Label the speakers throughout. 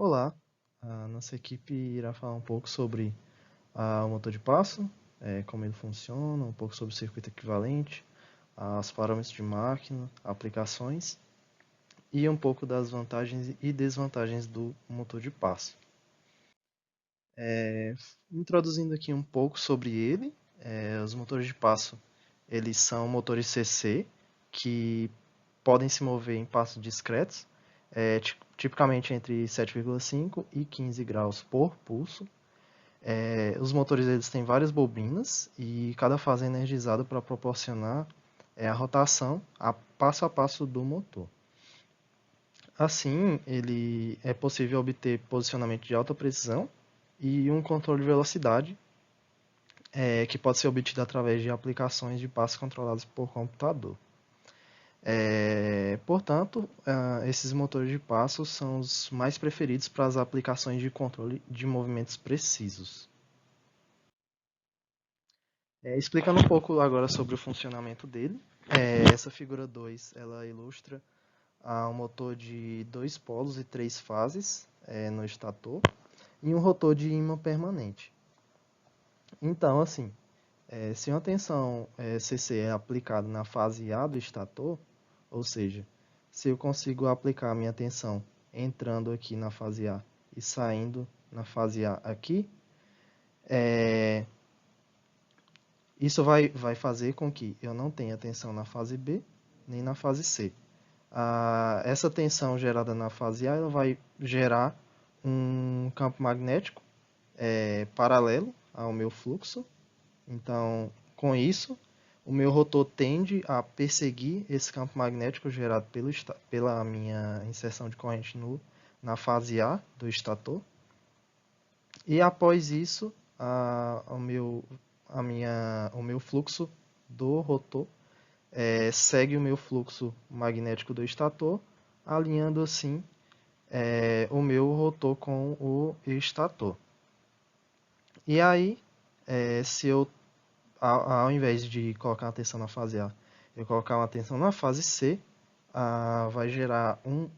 Speaker 1: Olá, a nossa equipe irá falar um pouco sobre o motor de passo, como ele funciona, um pouco sobre o circuito equivalente, os parâmetros de máquina, aplicações e um pouco das vantagens e desvantagens do motor de passo. Introduzindo aqui um pouco sobre ele, os motores de passo eles são motores CC que podem se mover em passos discretos, tipicamente entre 7,5 e 15 graus por pulso. Os motores eles têm várias bobinas e cada fase é energizada para proporcionar a rotação passo a passo do motor. Assim, ele é possível obter posicionamento de alta precisão e um controle de velocidade que pode ser obtido através de aplicações de passos controlados por computador. Portanto, esses motores de passo são os mais preferidos para as aplicações de controle de movimentos precisos. Explicando um pouco agora sobre o funcionamento dele, essa figura 2 ela ilustra um motor de 2 polos e 3 fases no estator e um rotor de ímã permanente. Então, assim, se uma tensão CC é aplicada na fase A do estator, ou seja, se eu consigo aplicar a minha tensão entrando aqui na fase A e saindo na fase A aqui, isso vai fazer com que eu não tenha tensão na fase B nem na fase C. Essa tensão gerada na fase A ela vai gerar um campo magnético paralelo ao meu fluxo. Então, com isso, o meu rotor tende a perseguir esse campo magnético gerado pela minha inserção de corrente na fase A do estator. E após isso, o meu fluxo do rotor segue o meu fluxo magnético do estator, alinhando assim o meu rotor com o estator. E aí, se eu, ao invés de colocar uma tensão na fase A, eu colocar uma tensão na fase C, vai gerar um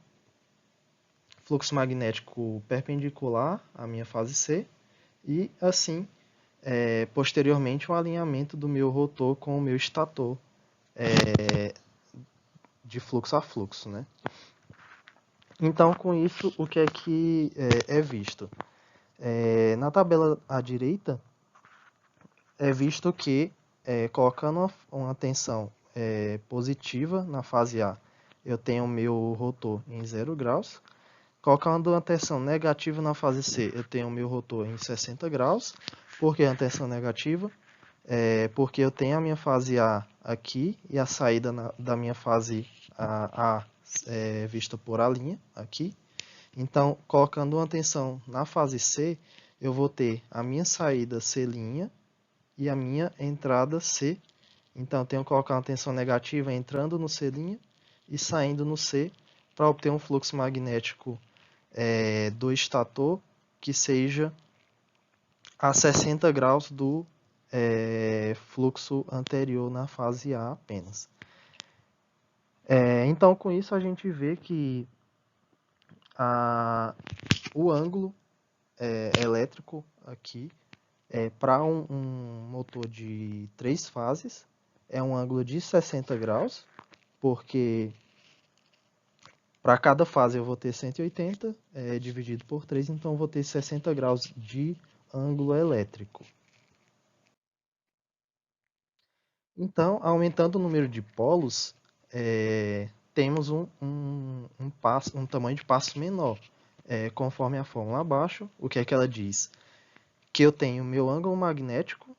Speaker 1: fluxo magnético perpendicular à minha fase C e assim posteriormente um alinhamento do meu rotor com o meu estator de fluxo a fluxo, né? Então, com isso, o que é visto? Na tabela à direita, é visto que colocando uma tensão positiva na fase A, eu tenho o meu rotor em 0 graus. Colocando uma tensão negativa na fase C, eu tenho o meu rotor em 60 graus. Por que a tensão negativa? Porque eu tenho a minha fase A aqui e a saída da minha fase A vista por a linha aqui. Então, colocando uma tensão na fase C, eu vou ter a minha saída C' e a minha entrada C. Então, eu tenho que colocar uma tensão negativa entrando no C' e saindo no C para obter um fluxo magnético do estator que seja a 60 graus do fluxo anterior na fase A apenas. Então, com isso, a gente vê que o ângulo elétrico aqui para um motor de 3 fases é um ângulo de 60 graus, porque para cada fase eu vou ter 180 dividido por 3, então eu vou ter 60 graus de ângulo elétrico. Então, aumentando o número de polos, temos um tamanho de passo menor. Conforme a fórmula abaixo, o que é que ela diz? Que eu tenho meu ângulo magnético,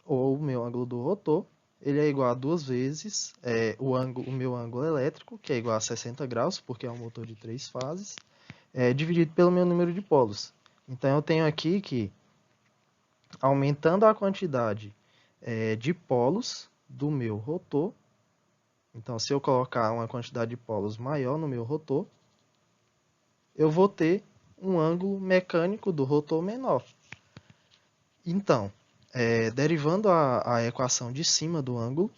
Speaker 1: ou o meu ângulo do rotor, ele é igual a 2 vezes o meu ângulo elétrico, que é igual a 60 graus, porque é um motor de 3 fases, dividido pelo meu número de polos. Então, eu tenho aqui que, aumentando a quantidade de polos do meu rotor, então, se eu colocar uma quantidade de polos maior no meu rotor, eu vou ter um ângulo mecânico do rotor menor. Então, derivando a equação de cima do ângulo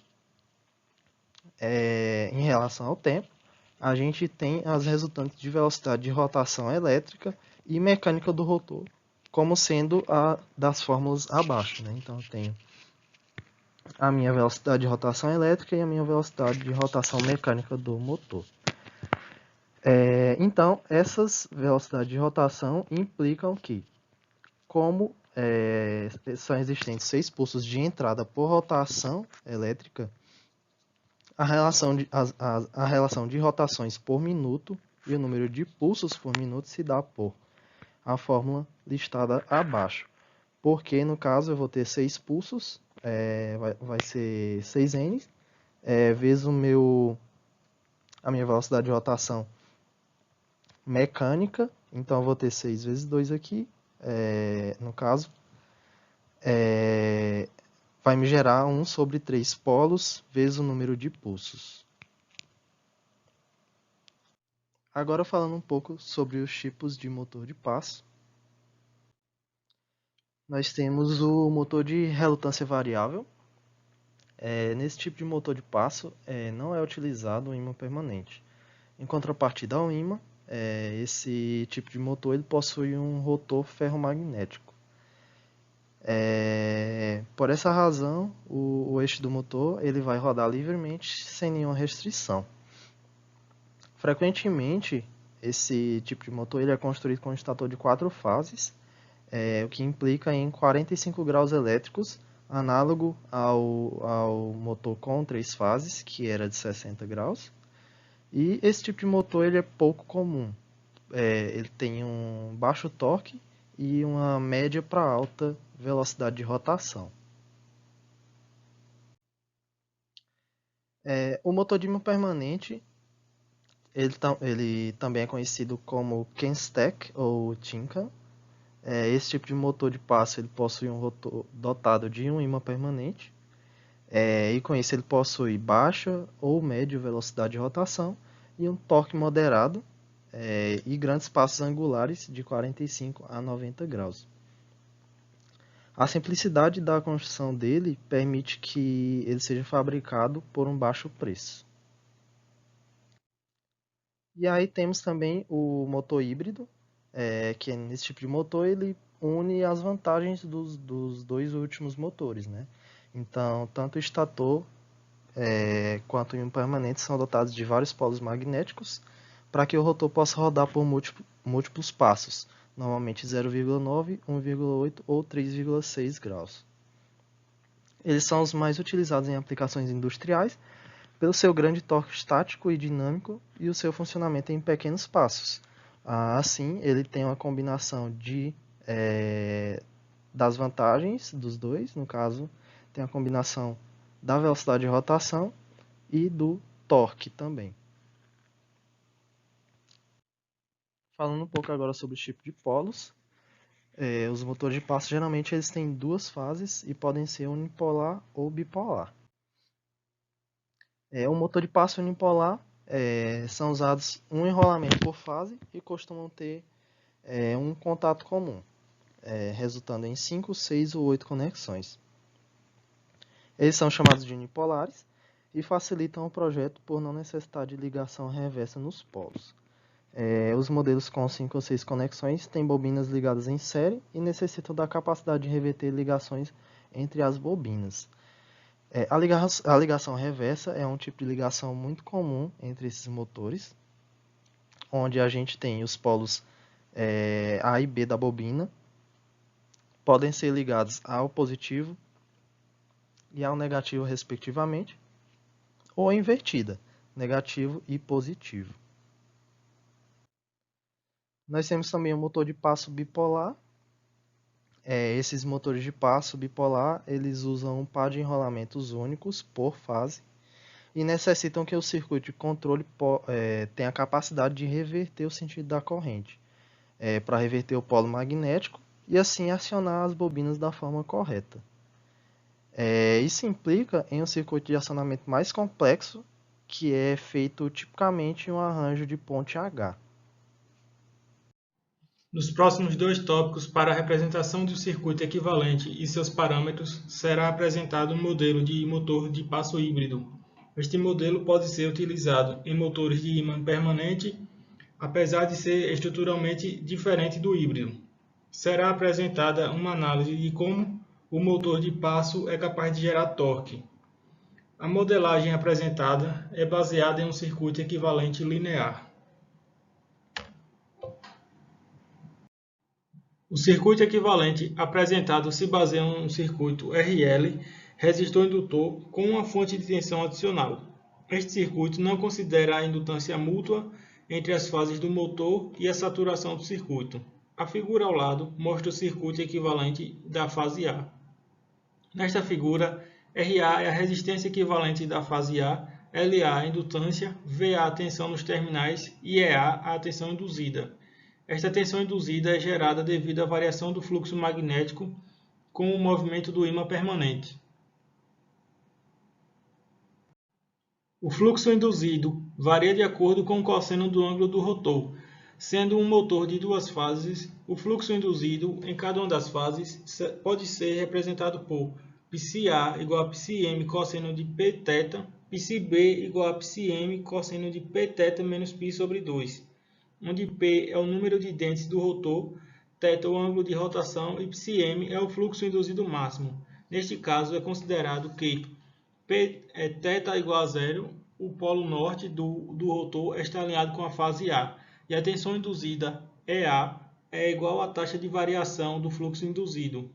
Speaker 1: em relação ao tempo, a gente tem as resultantes de velocidade de rotação elétrica e mecânica do rotor, como sendo a das fórmulas abaixo, né? Então, eu tenho a minha velocidade de rotação elétrica e a minha velocidade de rotação mecânica do motor. Então, essas velocidades de rotação implicam que, como são existentes 6 pulsos de entrada por rotação elétrica, a relação de rotações por minuto e o número de pulsos por minuto se dá por a fórmula listada abaixo. Porque, no caso, eu vou ter 6 pulsos, vai ser 6n, vezes a minha velocidade de rotação mecânica. Então, eu vou ter 6 vezes 2 aqui, no caso. Vai me gerar 1 sobre 3 polos vezes o número de pulsos. Agora falando um pouco sobre os tipos de motor de passo. Nós temos o motor de relutância variável. Nesse tipo de motor de passo não é utilizado um ímã permanente. Em contrapartida ao ímã, esse tipo de motor ele possui um rotor ferromagnético. Por essa razão, o eixo do motor ele vai rodar livremente sem nenhuma restrição. Frequentemente, esse tipo de motor ele é construído com um estator de 4 fases, o que implica em 45 graus elétricos, análogo ao motor com 3 fases, que era de 60 graus. E esse tipo de motor ele é pouco comum. Ele tem um baixo torque e uma média para alta velocidade de rotação. O motor de ímã permanente ele também é conhecido como Kenstek ou Tinkan. Esse tipo de motor de passo ele possui um rotor dotado de um ímã permanente, e com isso ele possui baixa ou média velocidade de rotação e um torque moderado, e grandes passos angulares de 45 a 90 graus. A simplicidade da construção dele permite que ele seja fabricado por um baixo preço. E aí temos também o motor híbrido, que nesse tipo de motor ele une as vantagens dos dois últimos motores, né? Então, tanto o estator quanto o ímã permanente são dotados de vários polos magnéticos para que o rotor possa rodar por múltiplos passos, normalmente 0,9, 1,8 ou 3,6 graus. Eles são os mais utilizados em aplicações industriais pelo seu grande torque estático e dinâmico e o seu funcionamento em pequenos passos. Assim, ele tem uma combinação das vantagens dos dois, no caso, tem a combinação da velocidade de rotação e do torque também. Falando um pouco agora sobre o tipo de polos, os motores de passo geralmente eles têm 2 fases e podem ser unipolar ou bipolar. O motor de passo unipolar são usados um enrolamento por fase e costumam ter um contato comum, resultando em 5, 6 ou 8 conexões. Eles são chamados de unipolares e facilitam o projeto por não necessitar de ligação reversa nos polos. Os modelos com 5 ou 6 conexões têm bobinas ligadas em série e necessitam da capacidade de reverter ligações entre as bobinas. A ligação reversa é um tipo de ligação muito comum entre esses motores, onde a gente tem os polos A e B da bobina, podem ser ligados ao positivo e ao negativo respectivamente, ou invertida, negativo e positivo. Nós temos também o motor de passo bipolar. Esses motores de passo bipolar, eles usam um par de enrolamentos únicos por fase e necessitam que o circuito de controle tenha a capacidade de reverter o sentido da corrente, para reverter o polo magnético e assim acionar as bobinas da forma correta. Isso implica em um circuito de acionamento mais complexo, que é feito tipicamente em um arranjo de ponte H.
Speaker 2: Nos próximos 2 tópicos, para a representação de um circuito equivalente e seus parâmetros, será apresentado um modelo de motor de passo híbrido. Este modelo pode ser utilizado em motores de ímã permanente, apesar de ser estruturalmente diferente do híbrido. Será apresentada uma análise de como o motor de passo é capaz de gerar torque. A modelagem apresentada é baseada em um circuito equivalente linear. O circuito equivalente apresentado se baseia em um circuito RL, resistor indutor, com uma fonte de tensão adicional. Este circuito não considera a indutância mútua entre as fases do motor e a saturação do circuito. A figura ao lado mostra o circuito equivalente da fase A. Nesta figura, RA é a resistência equivalente da fase A, LA a indutância, VA a tensão nos terminais e EA a tensão induzida. Esta tensão induzida é gerada devido à variação do fluxo magnético com o movimento do ímã permanente. O fluxo induzido varia de acordo com o cosseno do ângulo do rotor. Sendo um motor de duas fases, o fluxo induzido em cada uma das fases pode ser representado por πA igual a πm cosseno de Pθ, πB igual a πm cosseno de Pθ menos π sobre 2, onde P é o número de dentes do rotor, θ o ângulo de rotação e πm é o fluxo induzido máximo. Neste caso, é considerado que P é θ igual a zero, o polo norte do rotor está alinhado com a fase A, e a tensão induzida EA é igual à taxa de variação do fluxo induzido.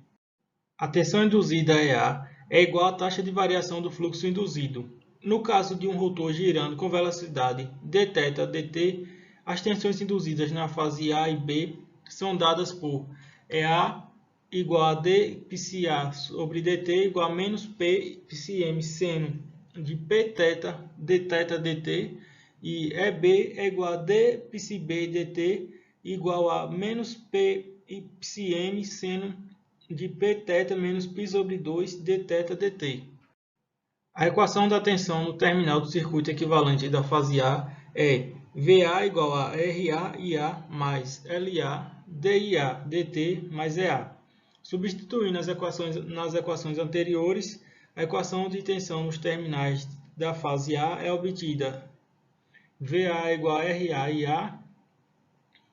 Speaker 2: A tensão induzida EA é igual à taxa de variação do fluxo induzido. No caso de um rotor girando com velocidade dθ dt, as tensões induzidas na fase A e B são dadas por EA igual a d πA sobre dt igual a menos P πm seno de Pθ dθ dt, e EB é igual a d πB dt igual a menos P πm seno de Pθ menos π sobre 2 dθ dt. A equação da tensão no terminal do circuito equivalente da fase A é VA igual a RA IA mais LA DIA dt mais EA. Substituindo nas equações anteriores, a equação de tensão nos terminais da fase A é obtida VA igual a RA IA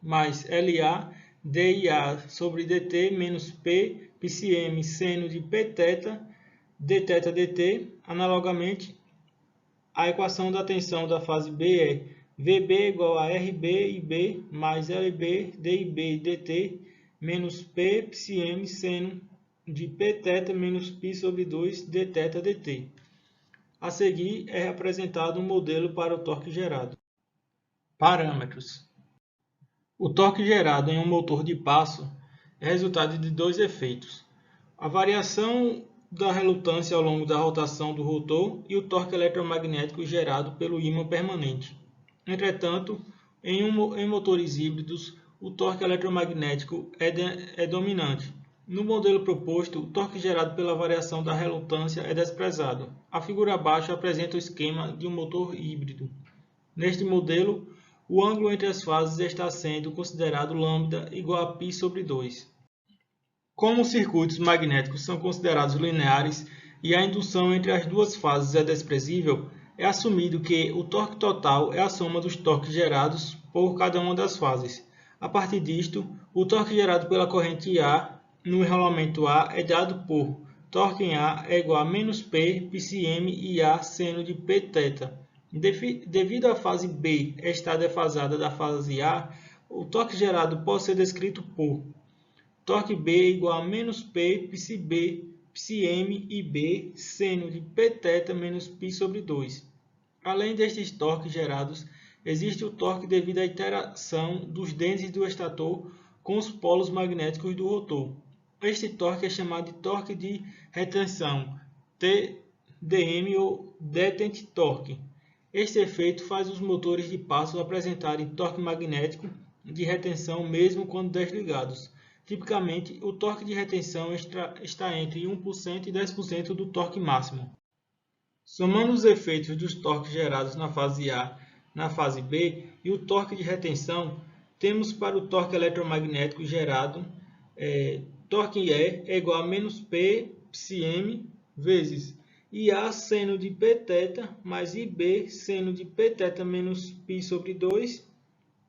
Speaker 2: mais LA DIA sobre dt menos P πm seno de Pθ dθ dt. Analogamente, a equação da tensão da fase B é VB igual a RB IB mais LB DIB dt menos P πm seno de Pθ menos π sobre 2 dθ dt. A seguir é apresentado um modelo para o torque gerado. Parâmetros. O torque gerado em um motor de passo é resultado de dois efeitos: a variação da relutância ao longo da rotação do rotor e o torque eletromagnético gerado pelo ímã permanente. Entretanto, em motores híbridos, o torque eletromagnético é dominante. No modelo proposto, o torque gerado pela variação da relutância é desprezado. A figura abaixo apresenta o esquema de um motor híbrido. Neste modelo, o ângulo entre as fases está sendo considerado lambda igual a π sobre 2. Como os circuitos magnéticos são considerados lineares e a indução entre as duas fases é desprezível, é assumido que o torque total é a soma dos torques gerados por cada uma das fases. A partir disto, o torque gerado pela corrente A no enrolamento A é dado por torque em A é igual a menos P πm IA seno de Pθ. Devido à fase B estar defasada da fase A, o torque gerado pode ser descrito por torque B igual a menos P πB πm IB seno de Pθ menos π sobre 2. Além destes torques gerados, existe o torque devido à interação dos dentes do estator com os polos magnéticos do rotor. Este torque é chamado de torque de retenção, TDM ou detent torque. Este efeito faz os motores de passo apresentarem torque magnético de retenção mesmo quando desligados. Tipicamente, o torque de retenção está entre 1% e 10% do torque máximo. Somando os efeitos dos torques gerados na fase A na fase B e o torque de retenção, temos para o torque eletromagnético gerado, torque E é igual a menos P πm vezes IA seno de Pθ mais IB seno de Pθ menos π sobre 2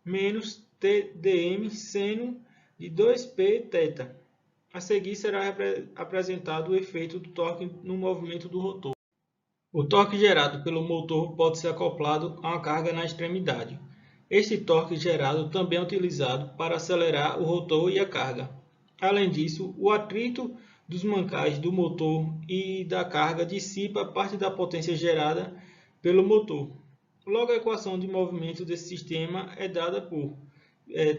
Speaker 2: menos TdM seno de 2πθ. A seguir será apresentado o efeito do torque no movimento do rotor. O torque gerado pelo motor pode ser acoplado a uma carga na extremidade. Este torque gerado também é utilizado para acelerar o rotor e a carga. Além disso, o atrito dos mancais do motor e da carga dissipa parte da potência gerada pelo motor. Logo, a equação de movimento desse sistema é dada por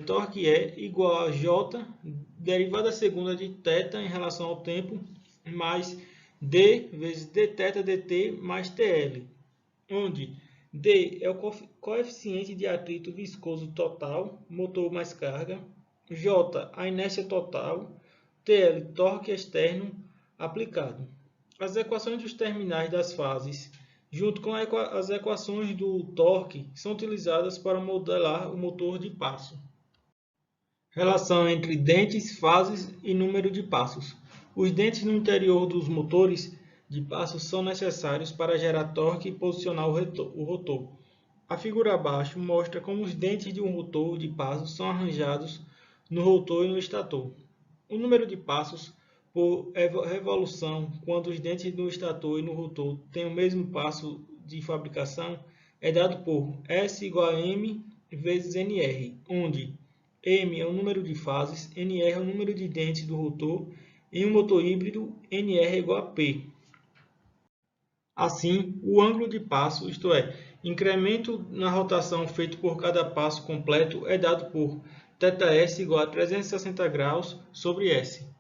Speaker 2: torque E igual a J, derivada segunda de θ em relação ao tempo, mais D vezes dθ dt mais TL, onde D é o coeficiente de atrito viscoso total, motor mais carga, J a inércia total, TL torque externo aplicado. As equações dos terminais das fases, junto com as equações do torque, são utilizadas para modelar o motor de passo. Relação entre dentes, fases e número de passos. Os dentes no interior dos motores de passo são necessários para gerar torque e posicionar o rotor. A figura abaixo mostra como os dentes de um rotor de passo são arranjados no rotor e no estator. O número de passos por revolução, quando os dentes no estator e no rotor têm o mesmo passo de fabricação, é dado por S igual a M vezes NR, onde M é o número de fases, NR é o número de dentes do rotor. Em um motor híbrido, NR é igual a P. Assim, o ângulo de passo, isto é, incremento na rotação feito por cada passo completo, é dado por θS igual a 360 graus sobre S.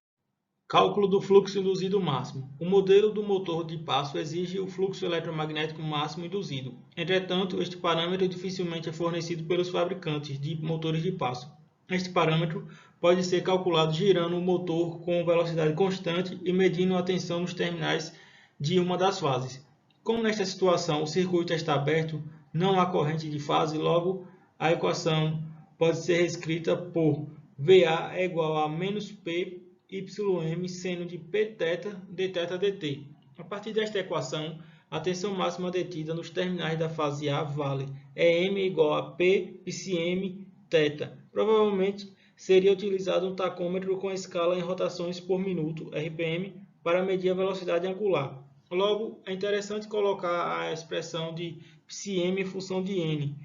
Speaker 2: Cálculo do fluxo induzido máximo. O modelo do motor de passo exige o fluxo eletromagnético máximo induzido. Entretanto, este parâmetro dificilmente é fornecido pelos fabricantes de motores de passo. Este parâmetro pode ser calculado girando o motor com velocidade constante e medindo a tensão nos terminais de uma das fases. Como nesta situação o circuito está aberto, não há corrente de fase, logo a equação pode ser reescrita por VA é igual a menos P YM seno de Pθ dθ dt. A partir desta equação, a tensão máxima detida nos terminais da fase A vale EM igual a P πcm θ. Provavelmente seria utilizado um tacômetro com escala em rotações por minuto, RPM, para medir a velocidade angular. Logo, é interessante colocar a expressão de πcm em função de n,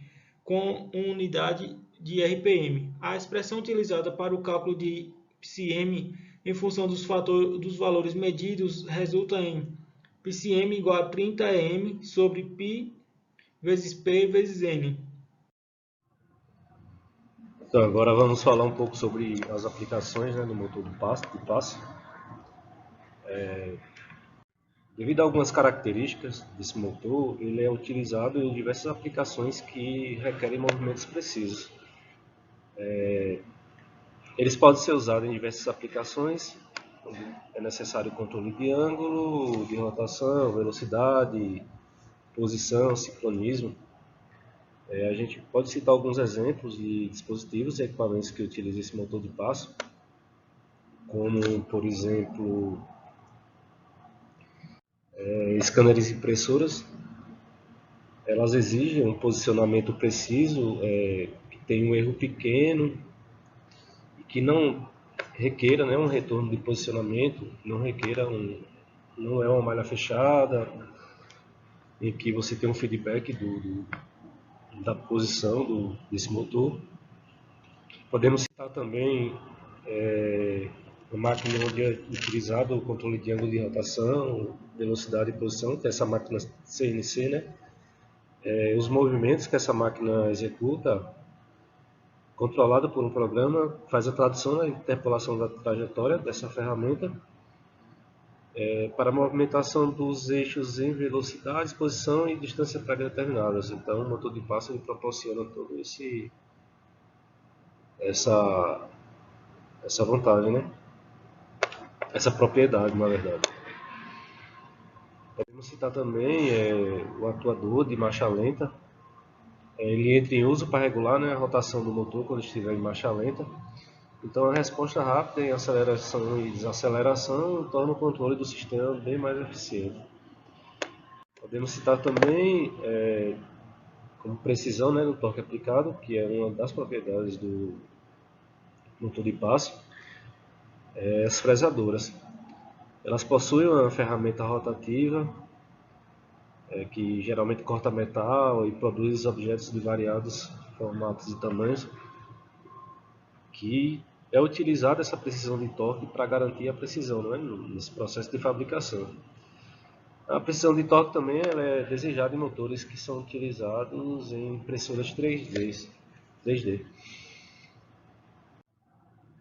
Speaker 2: com unidade de RPM. A expressão utilizada para o cálculo de πcm em função dos valores medidos resulta em πcm igual a 30 m sobre π vezes p vezes n.
Speaker 3: Então, agora vamos falar um pouco sobre as aplicações, né, do motor de passo. Devido a algumas características desse motor, ele é utilizado em diversas aplicações que requerem movimentos precisos. Eles podem ser usados em diversas aplicações, onde é necessário controle de ângulo, de rotação, velocidade, posição, sincronismo. A gente pode citar alguns exemplos de dispositivos e equipamentos que utilizam esse motor de passo, como, por exemplo, escâneres e impressoras. Elas exigem um posicionamento preciso, que tenha um erro pequeno e que não requeira, né, um retorno de posicionamento, não é uma malha fechada, em que você tem um feedback da posição desse motor. Podemos citar também a máquina onde é utilizado o controle de ângulo de rotação, velocidade e posição, que é essa máquina CNC, né? Os movimentos que essa máquina executa, controlado por um programa, faz a tradução na interpolação da trajetória dessa ferramenta para a movimentação dos eixos em velocidade, posição e distância pré-determinadas. Então, o motor de passo ele proporciona todo essa vantagem, né? Essa propriedade, na verdade. Podemos citar também o atuador de marcha lenta. Ele entra em uso para regular, né, a rotação do motor quando estiver em marcha lenta. Então, a resposta rápida em aceleração e desaceleração torna o controle do sistema bem mais eficiente. Podemos citar também como precisão, né, no torque aplicado, que é uma das propriedades do motor de passo, as fresadoras. Elas possuem uma ferramenta rotativa que geralmente corta metal e produz objetos de variados formatos e tamanhos, que é utilizada essa precisão de torque para garantir a precisão, não é, nesse processo de fabricação. A precisão de torque também ela é desejada em motores que são utilizados em impressoras 3D.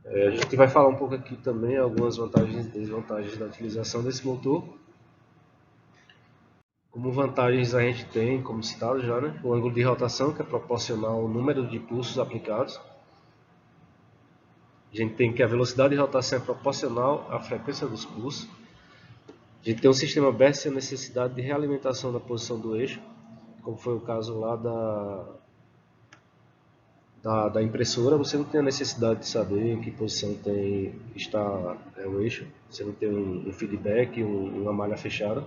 Speaker 3: A gente vai falar um pouco aqui também algumas vantagens e desvantagens da utilização desse motor. Como vantagens a gente tem, como citado já, né, o ângulo de rotação, que é proporcional ao número de pulsos aplicados. A gente tem que a velocidade de rotação é proporcional à frequência dos pulsos. A gente tem um sistema BESS sem necessidade de realimentação da posição do eixo, como foi o caso lá da impressora. Você não tem a necessidade de saber em que posição está o eixo, você não tem um feedback, uma malha fechada.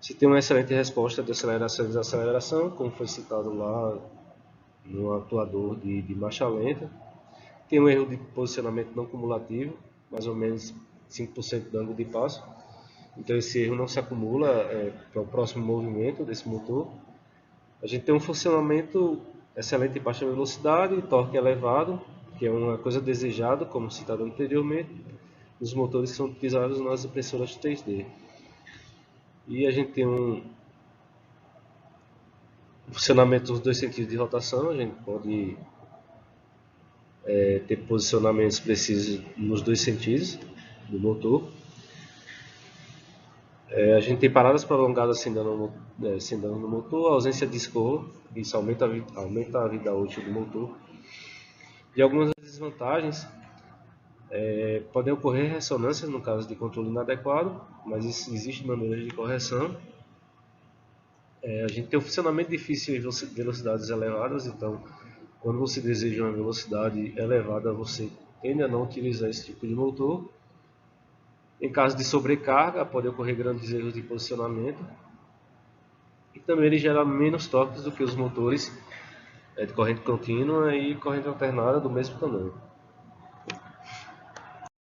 Speaker 3: Você tem uma excelente resposta de aceleração e desaceleração, como foi citado lá no atuador de marcha lenta. Tem um erro de posicionamento não cumulativo, mais ou menos 5% do ângulo de passo. Então esse erro não se acumula para o próximo movimento desse motor. A gente tem um funcionamento excelente em baixa velocidade, torque elevado, que é uma coisa desejada, como citado anteriormente, nos motores que são utilizados nas impressoras 3D. E a gente tem um funcionamento dos dois sentidos de rotação, a gente pode ter posicionamentos precisos nos dois sentidos do motor. A gente tem paradas prolongadas sem dano no motor, ausência de escorro, isso aumenta a vida útil do motor. E algumas desvantagens, podem ocorrer ressonâncias no caso de controle inadequado, mas existem maneiras de correção. A gente tem um funcionamento difícil em velocidades elevadas, então quando você deseja uma velocidade elevada, você tende a não utilizar esse tipo de motor. Em caso de sobrecarga, pode ocorrer grandes erros de posicionamento. E também ele gera menos torques do que os motores de corrente contínua e corrente alternada do mesmo tamanho.